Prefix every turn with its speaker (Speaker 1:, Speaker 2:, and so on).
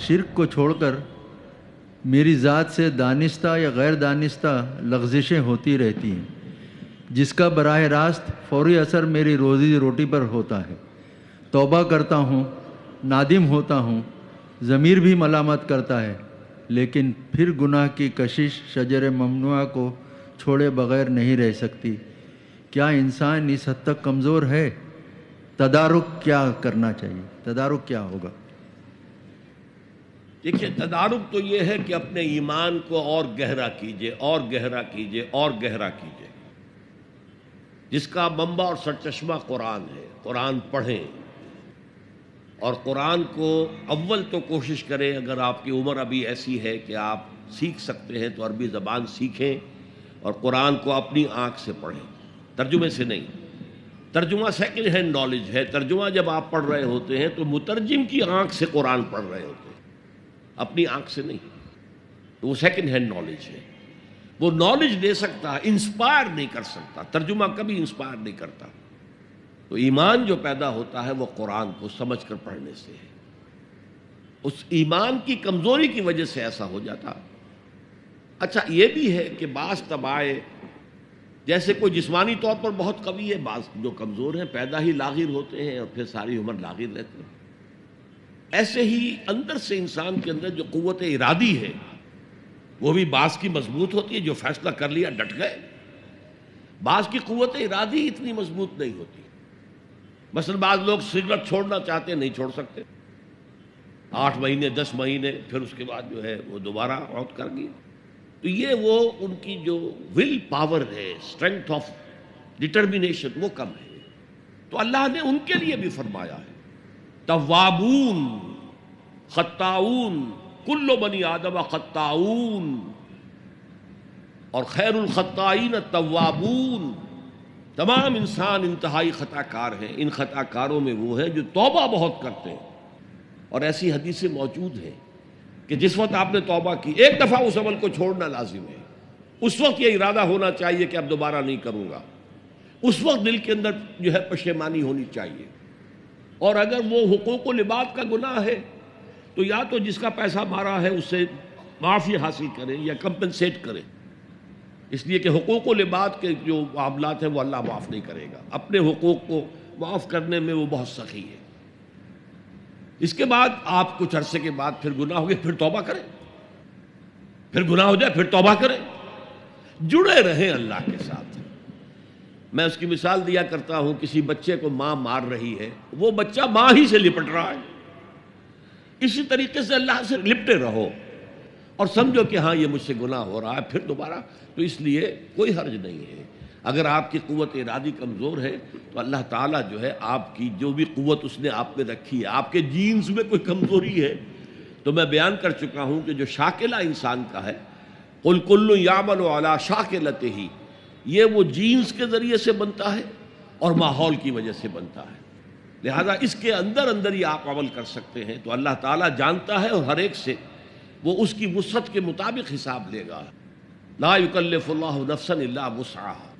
Speaker 1: شرک کو چھوڑ کر میری ذات سے دانستہ یا غیر دانستہ لغزشیں ہوتی رہتی ہیں، جس کا براہ راست فوری اثر میری روزی روٹی پر ہوتا ہے۔ توبہ کرتا ہوں، نادم ہوتا ہوں، ضمیر بھی ملامت کرتا ہے، لیکن پھر گناہ کی کشش شجر ممنوعہ کو چھوڑے بغیر نہیں رہ سکتی۔ کیا انسان اس حد تک کمزور ہے؟ تدارک کیا کرنا چاہیے؟ تدارک کیا ہوگا؟
Speaker 2: دیکھیے، تدارک تو یہ ہے کہ اپنے ایمان کو اور گہرا کیجئے، اور گہرا کیجئے، اور گہرا کیجئے، جس کا منبع اور سرچشمہ قرآن ہے۔ قرآن پڑھیں، اور قرآن کو اول تو کوشش کریں، اگر آپ کی عمر ابھی ایسی ہے کہ آپ سیکھ سکتے ہیں تو عربی زبان سیکھیں، اور قرآن کو اپنی آنکھ سے پڑھیں، ترجمے سے نہیں۔ ترجمہ سیکنڈ ہینڈ نالج ہے، ترجمہ جب آپ پڑھ رہے ہوتے ہیں تو مترجم کی آنکھ سے قرآن پڑھ رہے ہوتے ہیں، اپنی آنکھ سے نہیں۔ تو وہ سیکنڈ ہینڈ نالج ہے، وہ نالج دے سکتا ہے، انسپائر نہیں کر سکتا۔ ترجمہ کبھی انسپائر نہیں کرتا۔ تو ایمان جو پیدا ہوتا ہے وہ قرآن کو سمجھ کر پڑھنے سے ہے۔ اس ایمان کی کمزوری کی وجہ سے ایسا ہو جاتا۔ اچھا، یہ بھی ہے کہ بعض طبائع، جیسے کوئی جسمانی طور پر بہت قوی ہے، بعض جو کمزور ہیں پیدا ہی لاغر ہوتے ہیں اور پھر ساری عمر لاغر رہتے ہیں۔ ایسے ہی اندر سے انسان کے اندر جو قوت ارادی ہے وہ بھی بعض کی مضبوط ہوتی ہے، جو فیصلہ کر لیا ڈٹ گئے۔ بعض کی قوت ارادی اتنی مضبوط نہیں ہوتی۔ مثلا بعض لوگ سگریٹ چھوڑنا چاہتے ہیں، نہیں چھوڑ سکتے، 8 مہینے 10 مہینے، پھر اس کے بعد جو ہے وہ دوبارہ عہد کر گئے۔ تو یہ وہ ان کی جو ول پاور ہے، اسٹرینتھ آف ڈٹرمینیشن، وہ کم ہے۔ تو اللہ نے ان کے لیے بھی فرمایا ہے، توابون خطاؤون کل بنی آدم خطاؤون، اور خیر الخطائین التوابون، تمام انسان انتہائی خطا کار ہیں، ان خطا کاروں میں وہ ہے جو توبہ بہت کرتے ہیں۔ اور ایسی حدیثیں موجود ہیں کہ جس وقت آپ نے توبہ کی، ایک دفعہ اس عمل کو چھوڑنا لازم ہے، اس وقت یہ ارادہ ہونا چاہیے کہ اب دوبارہ نہیں کروں گا، اس وقت دل کے اندر جو ہے پشیمانی ہونی چاہیے۔ اور اگر وہ حقوق و لباد کا گناہ ہے تو یا تو جس کا پیسہ مارا ہے اس سے معافی حاصل کریں یا کمپنسیٹ کریں، اس لیے کہ حقوق و لباد کے جو معاملات ہیں وہ اللہ معاف نہیں کرے گا۔ اپنے حقوق کو معاف کرنے میں وہ بہت سخی ہے۔ اس کے بعد آپ کچھ عرصے کے بعد پھر گناہ ہو گئے، پھر توبہ کریں، پھر گناہ ہو جائے پھر توبہ کریں، جڑے رہیں اللہ کے ساتھ۔ میں اس کی مثال دیا کرتا ہوں، کسی بچے کو ماں مار رہی ہے، وہ بچہ ماں ہی سے لپٹ رہا ہے، اسی طریقے سے اللہ سے لپٹے رہو اور سمجھو کہ ہاں یہ مجھ سے گناہ ہو رہا ہے، پھر دوبارہ۔ تو اس لیے کوئی حرج نہیں ہے، اگر آپ کی قوت ارادی کمزور ہے تو اللہ تعالیٰ جو ہے آپ کی جو بھی قوت اس نے آپ میں رکھی ہے، آپ کے جینز میں کوئی کمزوری ہے تو میں بیان کر چکا ہوں کہ جو شاکلہ انسان کا ہے، قل کل یعمل علی شاکلتہ، یہ وہ جینز کے ذریعے سے بنتا ہے اور ماحول کی وجہ سے بنتا ہے، لہذا اس کے اندر اندر ہی آپ عمل کر سکتے ہیں۔ تو اللہ تعالیٰ جانتا ہے اور ہر ایک سے وہ اس کی وسعت کے مطابق حساب لے گا۔ لا یکلف اللہ نفسا الا وسعها۔